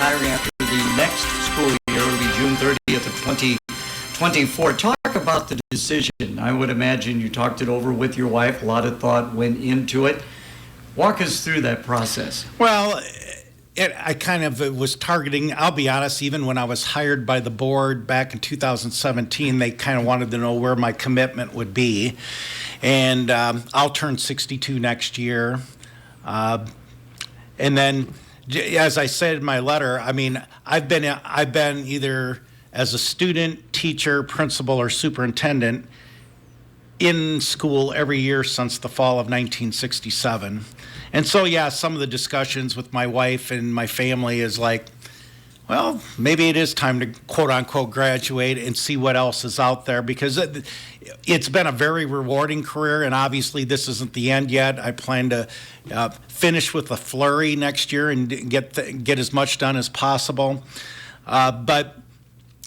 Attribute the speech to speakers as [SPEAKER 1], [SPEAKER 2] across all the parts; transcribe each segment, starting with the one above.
[SPEAKER 1] retiring after the next school year. It'll be June 30th of 2024. Talk about the decision. I would imagine you talked it over with your wife. A lot of thought went into it. Walk us through that process.
[SPEAKER 2] Well, I kind of was targeting, I'll be honest, even when I was hired by the board back in 2017, they kind of wanted to know where my commitment would be. And I'll turn 62 next year. And then, as I said in my letter, I mean, I've been either as a student, teacher, principal, or superintendent in school every year since the fall of 1967. And so, yeah, some of the discussions with my wife and my family is like, well, maybe it is time to quote unquote graduate and see what else is out there, because it's been a very rewarding career, and obviously this isn't the end yet. I plan to finish with a flurry next year and get as much done as possible. But,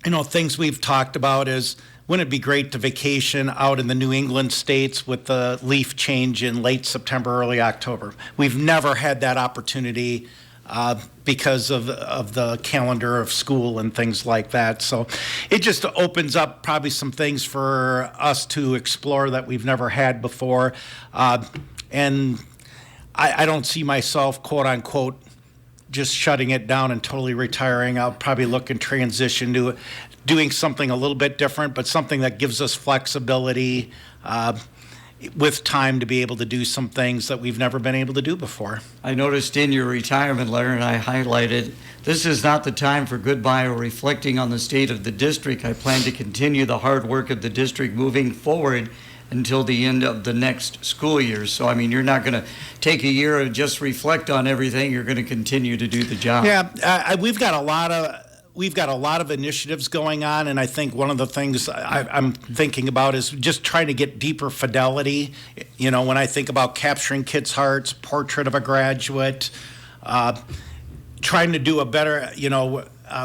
[SPEAKER 2] you know, things we've talked about is, wouldn't it be great to vacation out in the New England states with the leaf change in late September, early October? We've never had that opportunity because of the calendar of school and things like that. So it just opens up probably some things for us to explore that we've never had before. And I don't see myself, quote unquote, just shutting it down and totally retiring. I'll probably look and transition to doing something a little bit different, but something that gives us flexibility with time to be able to do some things that we've never been able to do before.
[SPEAKER 1] I noticed in your retirement letter, and I highlighted, this is not the time for goodbye or reflecting on the state of the district. I plan to continue the hard work of the district moving forward until the end of the next school year. So, I mean, you're not going to take a year and just reflect on everything. You're going to continue to do the job.
[SPEAKER 2] Yeah, we've got a lot of initiatives going on, and I think one of the things I'm thinking about is just trying to get deeper fidelity. You know, when I think about capturing kids' hearts, portrait of a graduate, trying to do a better,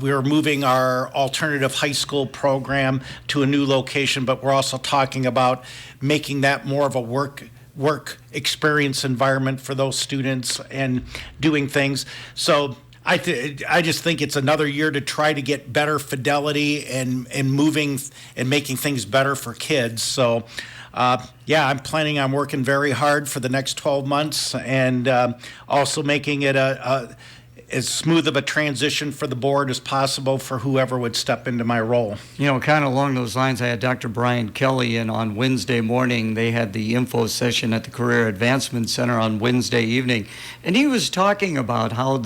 [SPEAKER 2] we're moving our alternative high school program to a new location, but we're also talking about making that more of a work experience environment for those students and doing things. So I just think it's another year to try to get better fidelity and moving and making things better for kids. So, I'm planning on working very hard for the next 12 months and also making it as smooth of a transition for the board as possible for whoever would step into my role.
[SPEAKER 1] You know, kind of along those lines, I had Dr. Brian Kelly in on Wednesday morning. They had the info session at the Career Advancement Center on Wednesday evening, and he was talking about how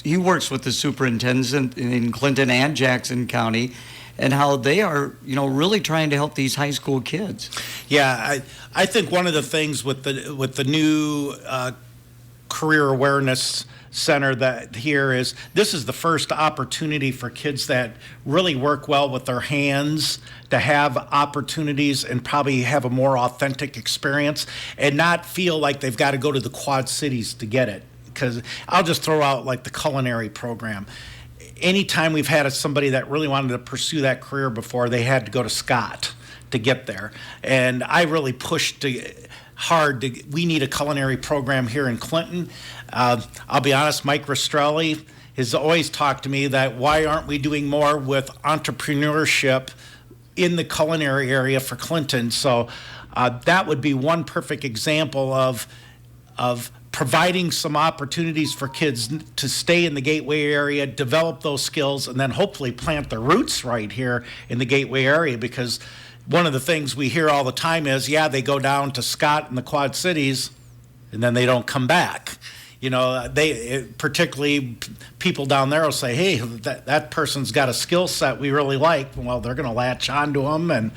[SPEAKER 1] he works with the superintendent in Clinton and Jackson County, and how they are, really trying to help these high school kids.
[SPEAKER 2] Yeah, I think one of the things with the new career awareness center that here is, this is the first opportunity for kids that really work well with their hands to have opportunities and probably have a more authentic experience and not feel like they've got to go to the Quad Cities to get it. Because I'll just throw out like the culinary program. Anytime we've had somebody that really wanted to pursue that career before, they had to go to Scott to get there. And I really pushed hard we need a culinary program here in Clinton. I'll be honest, Mike Rastrelli has always talked to me that why aren't we doing more with entrepreneurship in the culinary area for Clinton? So that would be one perfect example of providing some opportunities for kids to stay in the Gateway area, develop those skills, and then hopefully plant their roots right here in the Gateway area. Because one of the things we hear all the time is, they go down to Scott and the Quad Cities, and then they don't come back. Particularly people down there will say, hey, that person's got a skill set we really like. Well, they're going to latch onto them, and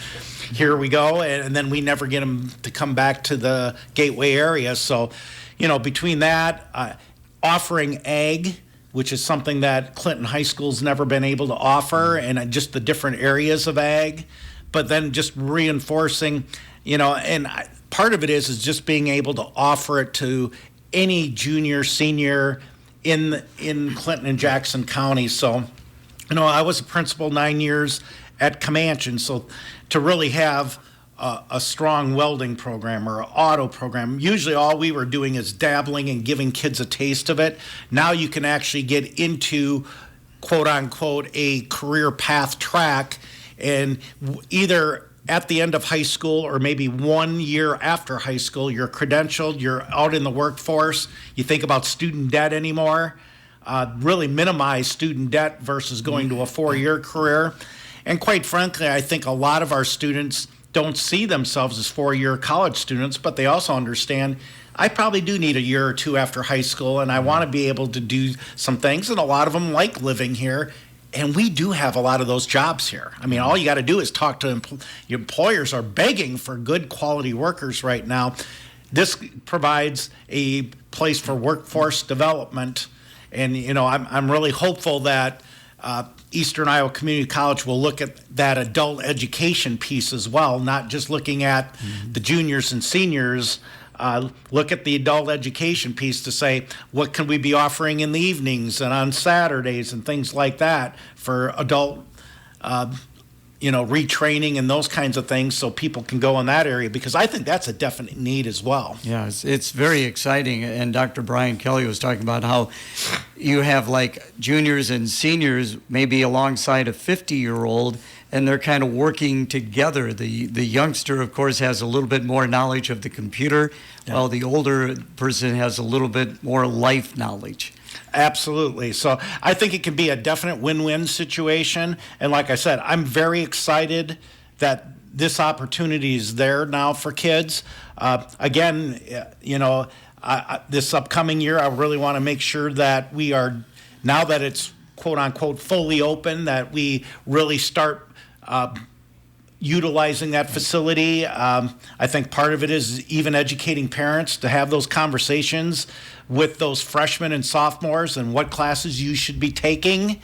[SPEAKER 2] here we go. And then we never get them to come back to the Gateway area. So, between that, offering ag, which is something that Clinton High School's never been able to offer, and just the different areas of ag, but then just reinforcing, and part of it is just being able to offer it to any junior, senior in Clinton and Jackson County. So, I was a principal 9 years at Comanche, and so to really have a strong welding program or an auto program, usually all we were doing is dabbling and giving kids a taste of it. Now you can actually get into quote unquote a career path track, and either at the end of high school or maybe 1 year after high school, you're credentialed, you're out in the workforce. You think about student debt anymore, really minimize student debt versus going to a 4-year career. And quite frankly, I think a lot of our students don't see themselves as 4-year college students, but they also understand I probably do need a year or two after high school, and I want to be able to do some things, and a lot of them like living here. And we do have a lot of those jobs here. I mean, all you got to do is talk to your employers are begging for good quality workers right now. This provides a place for workforce development. And, I'm really hopeful that Eastern Iowa Community College will look at that adult education piece as well, not just looking at the juniors and seniors. Look at the adult education piece to say, what can we be offering in the evenings and on Saturdays and things like that for adult, retraining and those kinds of things, so people can go in that area, because I think that's a definite need as well.
[SPEAKER 1] Yeah, it's very exciting. And Dr. Brian Kelly was talking about how you have like juniors and seniors maybe alongside a 50-year-old, and they're kind of working together. The youngster, of course, has a little bit more knowledge of the computer, while the older person has a little bit more life knowledge.
[SPEAKER 2] Absolutely. So I think it can be a definite win-win situation. And like I said, I'm very excited that this opportunity is there now for kids. Again, this upcoming year, I really want to make sure that we are, now that it's quote unquote fully open, that we really start utilizing that facility. I think part of it is even educating parents to have those conversations with those freshmen and sophomores and what classes you should be taking,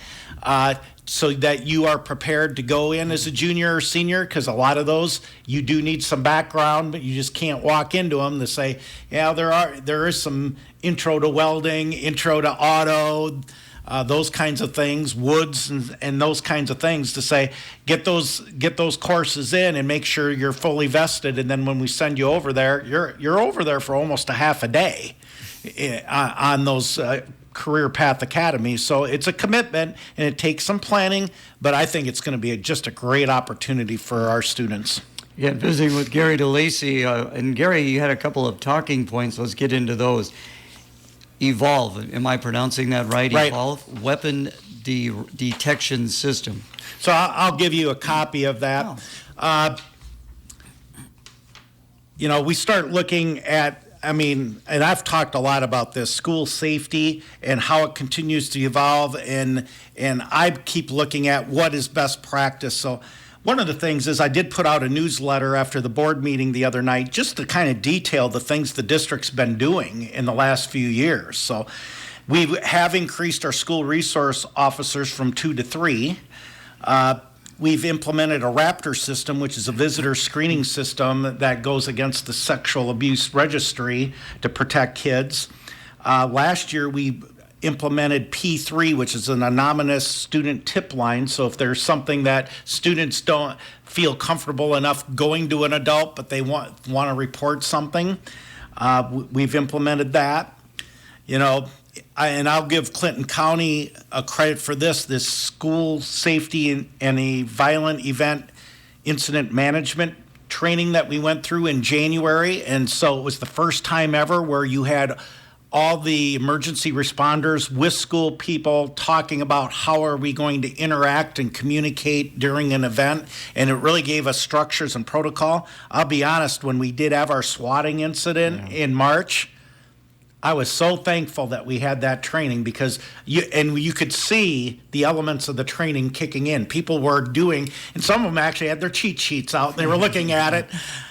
[SPEAKER 2] so that you are prepared to go in as a junior or senior, because a lot of those you do need some background, but you just can't walk into them to say, yeah, there is some intro to welding, intro to auto, those kinds of things, woods and those kinds of things, to say, get those courses in and make sure you're fully vested. And then when we send you over there, you're over there for almost a half a day on those career path academies. So it's a commitment and it takes some planning, but I think it's going to be just a great opportunity for our students.
[SPEAKER 1] Again, visiting with Gary DeLacy, and Gary, you had a couple of talking points. Let's get into those. Evolve, am I pronouncing that right?
[SPEAKER 2] Right.
[SPEAKER 1] Evolve, weapon detection system.
[SPEAKER 2] So I'll give you a copy of that.
[SPEAKER 1] Oh.
[SPEAKER 2] We start looking at, and I've talked a lot about this, school safety and how it continues to evolve, and I keep looking at what is best practice. So one of the things is I did put out a newsletter after the board meeting the other night, just to kind of detail the things the district's been doing in the last few years. So we have increased our school resource officers from 2 to 3. We've implemented a Raptor system, which is a visitor screening system that goes against the sexual abuse registry to protect kids. Last year, we implemented P3, which is an anonymous student tip line. So if there's something that students don't feel comfortable enough going to an adult, but they want to report something, we've implemented that. And I'll give Clinton County a credit for this school safety and a violent event incident management training that we went through in January. And so it was the first time ever where you had all the emergency responders with school people talking about how are we going to interact and communicate during an event. And it really gave us structures and protocol. I'll be honest, when we did have our swatting incident in March, I was so thankful that we had that training, because you could see the elements of the training kicking in. People were doing, and some of them actually had their cheat sheets out. They were looking at it.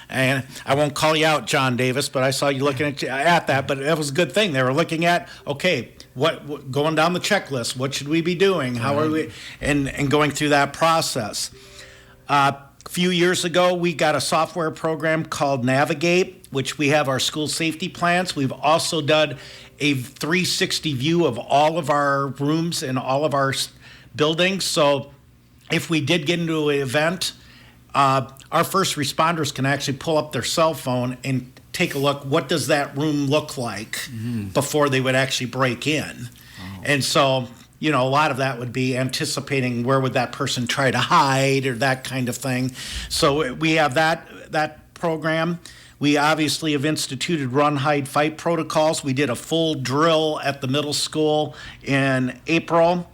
[SPEAKER 2] And I won't call you out, John Davis, but I saw you looking at that. But that was a good thing. They were looking at, okay, what going down the checklist, what should we be doing? How are we, and going through that process. A few years ago, we got a software program called Navigate, which we have our school safety plans. We've also done a 360 view of all of our rooms and all of our buildings. So if we did get into an event, our first responders can actually pull up their cell phone and take a look. What does that room look like before they would actually break in? Oh. And so a lot of that would be anticipating where would that person try to hide or that kind of thing. So we have that program. We obviously have instituted run, hide, fight protocols. We did a full drill at the middle school in April.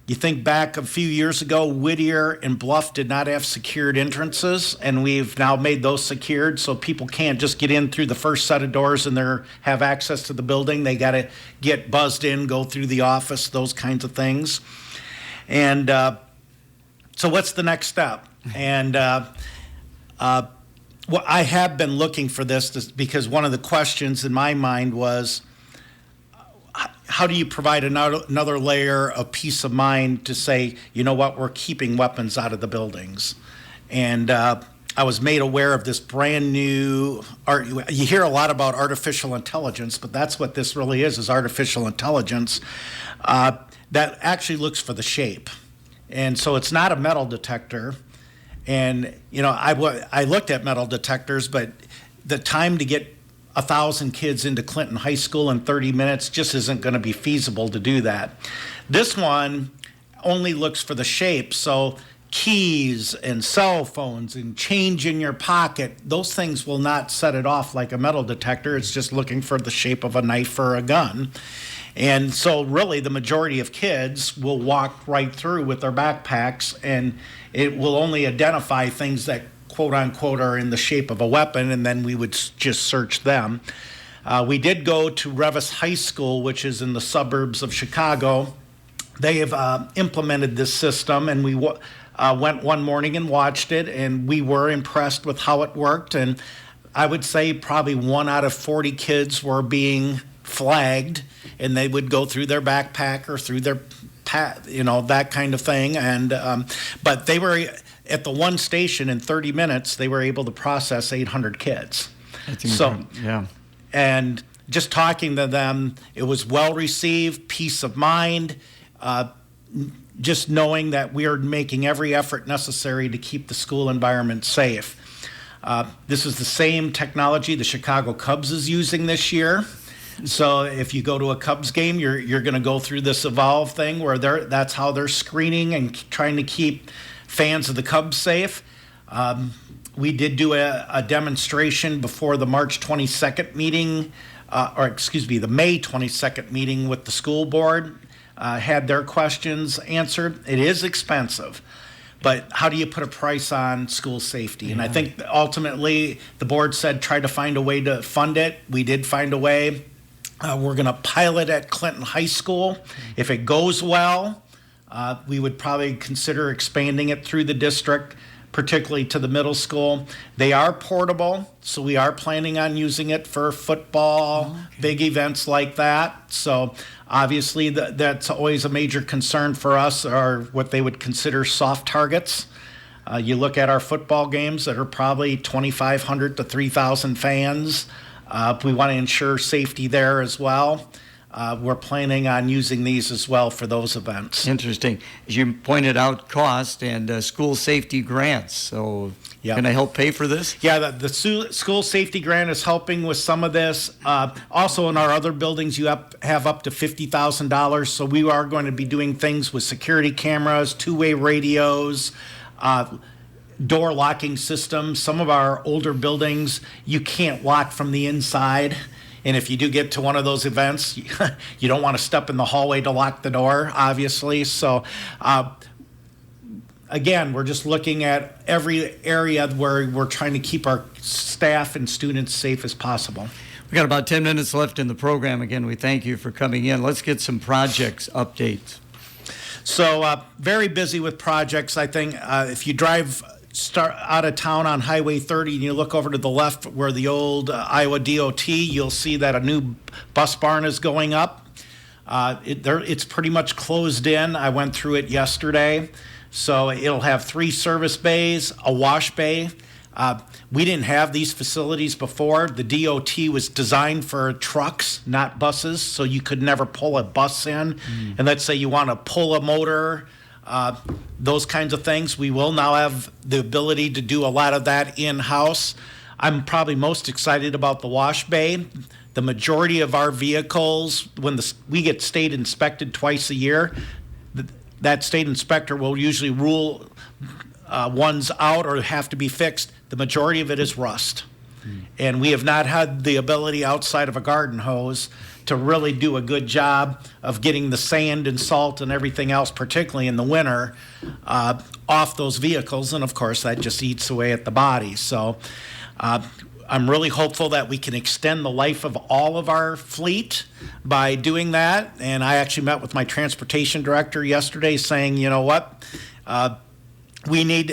[SPEAKER 2] You think back a few years ago, Whittier and Bluff did not have secured entrances, and we've now made those secured so people can't just get in through the first set of doors and have access to the building. They got to get buzzed in, go through the office, those kinds of things. And so what's the next step? And well, I have been looking for this because one of the questions in my mind was, how do you provide another layer of peace of mind to say, you know what, we're keeping weapons out of the buildings? And I was made aware of this brand new you hear a lot about artificial intelligence, but that's what this really is artificial intelligence that actually looks for the shape. And so it's not a metal detector. And, I looked at metal detectors, but the time to get 1,000 kids into Clinton High School in 30 minutes just isn't going to be feasible to do that. This one only looks for the shape. So keys and cell phones and change in your pocket, those things will not set it off like a metal detector. It's just looking for the shape of a knife or a gun. And so really the majority of kids will walk right through with their backpacks, and it will only identify things that quote unquote are in the shape of a weapon, and then we would just search them. We did go to Revis High School, which is in the suburbs of Chicago. They have implemented this system, and we went one morning and watched it, and we were impressed with how it worked. And I would say probably 1 out of 40 kids were being flagged, and they would go through their backpack or through their that kind of thing. And but they were at the one station in 30 minutes, they were able to process 800 kids. So,
[SPEAKER 1] yeah.
[SPEAKER 2] And just talking to them, it was well received, peace of mind, just knowing that we are making every effort necessary to keep the school environment safe. This is the same technology the Chicago Cubs is using this year. So if you go to a Cubs game, you're going to go through this Evolve thing where that's how they're screening and trying to keep fans of the Cubs safe. We did do a demonstration before the March 22nd meeting, the May 22nd meeting with the school board, had their questions answered. It is expensive, but how do you put a price on school safety? Yeah. And I think ultimately the board said try to find a way to fund it. We did find a way. We're going to pilot at Clinton High School. If it goes well, we would probably consider expanding it through the district, particularly to the middle school. They are portable, so we are planning on using it for football, big events like that. So obviously that's always a major concern for us, are what they would consider soft targets. You look at our football games that are probably 2,500 to 3,000 fans. We want to ensure safety there as well. We're planning on using these as well for those events.
[SPEAKER 1] Interesting. As you pointed out, cost and school safety grants. So can I help pay for this?
[SPEAKER 2] Yeah, the school safety grant is helping with some of this. Also in our other buildings, you have up to $50,000. So we are going to be doing things with security cameras, two-way radios, door locking systems. Some of our older buildings, you can't lock from the inside. And if you do get to one of those events, you don't want to step in the hallway to lock the door, obviously. So, again, we're just looking at every area where we're trying to keep our staff and students safe as possible.
[SPEAKER 1] We've got about 10 minutes left in the program. Again, we thank you for coming in. Let's get some projects updates.
[SPEAKER 2] So, very busy with projects. I think if you start out of town on Highway 30 and you look over to the left where the old Iowa DOT, you'll see that a new bus barn is going up. It's pretty much closed in. I went through it yesterday. So it'll have 3 service bays, a wash bay. We didn't have these facilities before. The DOT was designed for trucks, not buses, so you could never pull a bus in. And let's say you want to pull a motor, those kinds of things. We will now have the ability to do a lot of that in-house. I'm probably most excited about the wash bay. The majority of our vehicles, we get state inspected twice a year, that state inspector will usually rule ones out or have to be fixed. The majority of it is rust. And we have not had the ability outside of a garden hose to really do a good job of getting the sand and salt and everything else, particularly in the winter, off those vehicles. And of course, that just eats away at the body. So I'm really hopeful that we can extend the life of all of our fleet by doing that. And I actually met with my transportation director yesterday saying, you know what? We need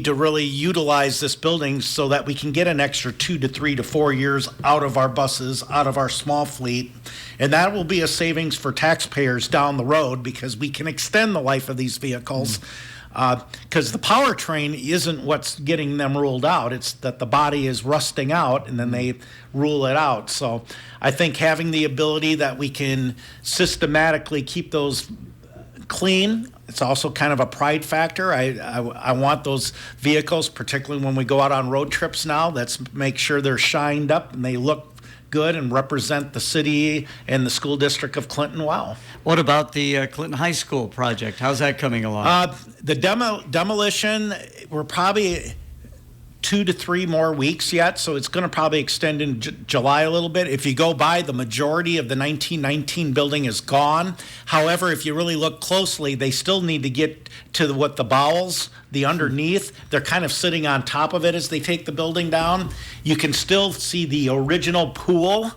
[SPEAKER 2] to really utilize this building so that we can get an extra 2 to 3 to 4 years out of our buses, out of our small fleet. And that will be a savings for taxpayers down the road because we can extend the life of these vehicles. Because the powertrain isn't what's getting them ruled out. It's that the body is rusting out and then they rule it out. So I think having the ability that we can systematically keep those clean. It's also kind of a pride factor. I want those vehicles, particularly when we go out on road trips now, let's make sure they're shined up and they look good and represent the city and the school district of Clinton well.
[SPEAKER 1] What about the Clinton High School project? How's that coming along?
[SPEAKER 2] The demolition, we're probably 2 to 3 more weeks yet, so it's going to probably extend in July a little bit. If you go by, the majority of the 1919 building is gone. However, if you really look closely, they still need to get to what the bowels, the underneath, they're kind of sitting on top of it as they take the building down. You can still see the original pool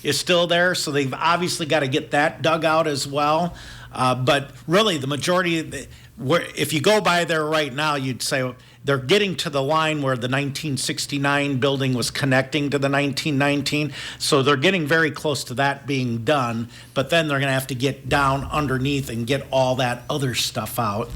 [SPEAKER 2] is still there, so they've obviously got to get that dug out as well. But really, the majority, if you go by there right now, you'd say they're getting to the line where the 1969 building was connecting to the 1919. So they're getting very close to that being done, but then they're going to have to get down underneath and get all that other stuff out.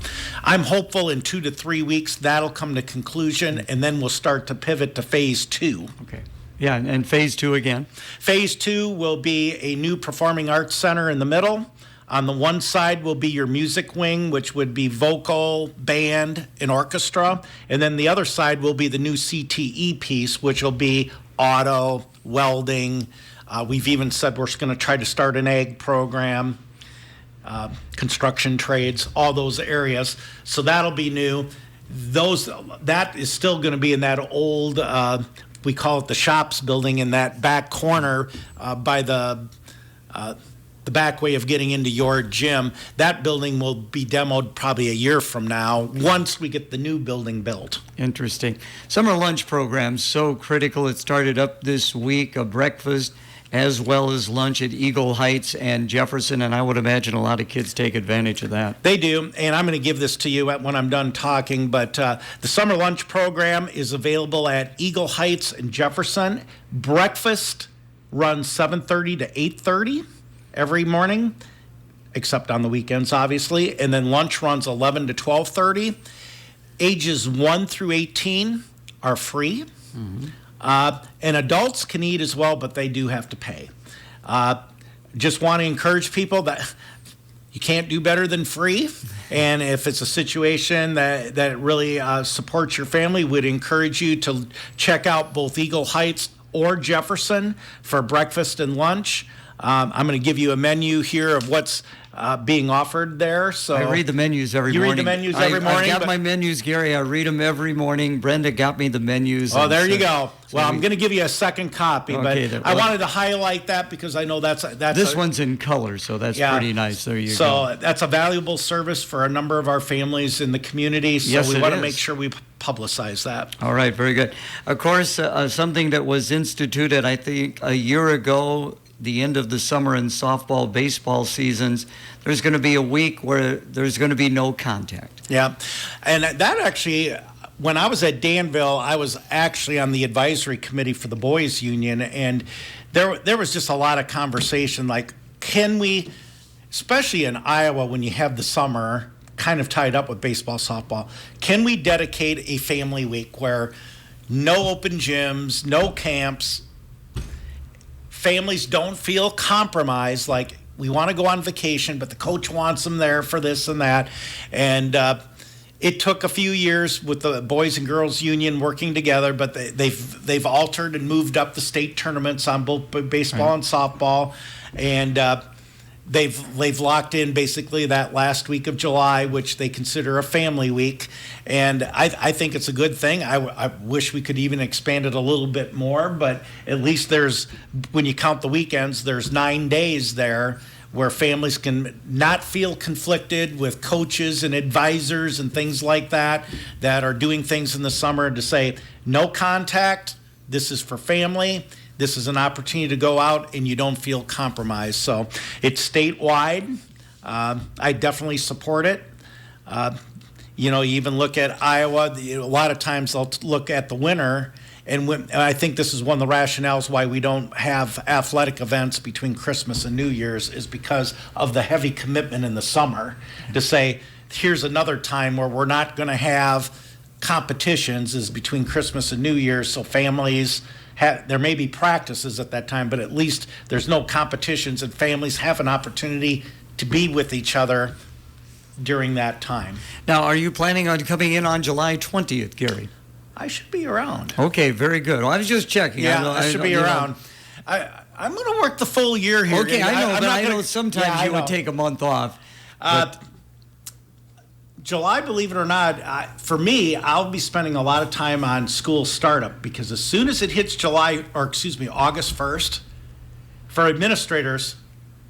[SPEAKER 2] I'm hopeful in 2 to 3 weeks that'll come to conclusion, and then we'll start to pivot to phase 2.
[SPEAKER 1] Okay. Yeah, and phase 2 again?
[SPEAKER 2] Phase 2 will be a new performing arts center in the middle. On the one side will be your music wing, which would be vocal, band, and orchestra. And then the other side will be the new CTE piece, which will be auto, welding. We've even said we're going to try to start an ag program, construction trades, all those areas. So that'll be new. That is still going to be in that old, we call it the shops building in that back corner by the back way of getting into your gym. That building will be demoed probably a year from now once we get the new building built.
[SPEAKER 1] Interesting. Summer lunch programs, so critical. It started up this week, a breakfast as well as lunch at Eagle Heights and Jefferson, and I would imagine a lot of kids take advantage of that.
[SPEAKER 2] They do, and I'm going to give this to you when I'm done talking, but the summer lunch program is available at Eagle Heights and Jefferson. Breakfast runs 7:30 to 8:30. Every morning, except on the weekends, obviously. And then lunch runs 11 to 12:30. Ages 1 through 18 are free. Mm-hmm. And adults can eat as well, but they do have to pay. Just want to encourage people that you can't do better than free. And if it's a situation that really supports your family, we'd encourage you to check out both Eagle Heights or Jefferson for breakfast and lunch. I'm going to give you a menu here of what's being offered there. So
[SPEAKER 1] I read the menus every morning.
[SPEAKER 2] You read the menus every morning?
[SPEAKER 1] I got my menus, Gary. I read them every morning. Brenda got me the menus.
[SPEAKER 2] Oh, there you go. Well, I'm going to give you a second copy,
[SPEAKER 1] okay,
[SPEAKER 2] but I wanted to highlight that because I know that's
[SPEAKER 1] this one's in color, so that's pretty nice. There you go.
[SPEAKER 2] So that's a valuable service for a number of our families in the community, so
[SPEAKER 1] yes,
[SPEAKER 2] we want to make sure we publicize that.
[SPEAKER 1] All right, very good. Of course, something that was instituted, I think, a year ago, the end of the summer and softball, baseball seasons, there's going to be a week where there's going to be no contact.
[SPEAKER 2] Yeah, and that actually, when I was at Danville, I was actually on the advisory committee for the boys union, and there was just a lot of conversation, like, can we, especially in Iowa when you have the summer kind of tied up with baseball, softball, can we dedicate a family week where no open gyms, no camps, families don't feel compromised, like we want to go on vacation, but the coach wants them there for this and that. And It took a few years with the Boys and Girls Union working together, but they've altered and moved up the state tournaments on both baseball and softball, and they've locked in basically that last week of July, which they consider a family week, and I think it's a good thing. I wish we could even expand it a little bit more, but at least there's, when you count the weekends, there's 9 days there where families can not feel conflicted with coaches and advisors and things like that are doing things in the summer, to say no contact, this is for family, this is an opportunity to go out and you don't feel compromised. So it's statewide. I definitely support it. You even look at Iowa, a lot of times they'll look at the winter, and I think this is one of the rationales why we don't have athletic events between Christmas and New Year's, is because of the heavy commitment in the summer, to say here's another time where we're not going to have competitions, is between Christmas and New Year's, so families there may be practices at that time, but at least there's no competitions, and families have an opportunity to be with each other during that time.
[SPEAKER 1] Now, are you planning on coming in on July 20th, Gary?
[SPEAKER 2] I should be around.
[SPEAKER 1] Okay, very good. Well, I was just checking.
[SPEAKER 2] Yeah, I should be around. I'm going to work the full year here.
[SPEAKER 1] Okay, I know, but I know sometimes you would take a month off.
[SPEAKER 2] July, believe it or not, for me, I'll be spending a lot of time on school startup, because as soon as it hits August 1st, for administrators,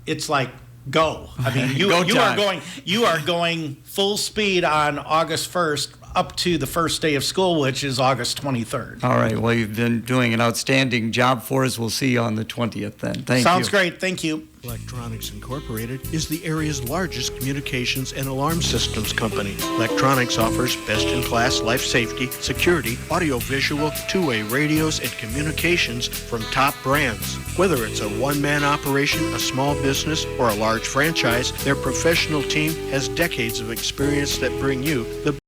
[SPEAKER 2] it's like go. I mean, you are going full speed on August 1st up to the first day of school, which is August 23rd.
[SPEAKER 1] All right. Well, you've been doing an outstanding job for us. We'll see you on the 20th then. Thank you.
[SPEAKER 2] Sounds great. Thank you.
[SPEAKER 3] Electronics Incorporated is the area's largest communications and alarm systems company. Electronics offers best-in-class life safety, security, audiovisual, two-way radios, and communications from top brands. Whether it's a one-man operation, a small business, or a large franchise, their professional team has decades of experience that bring you the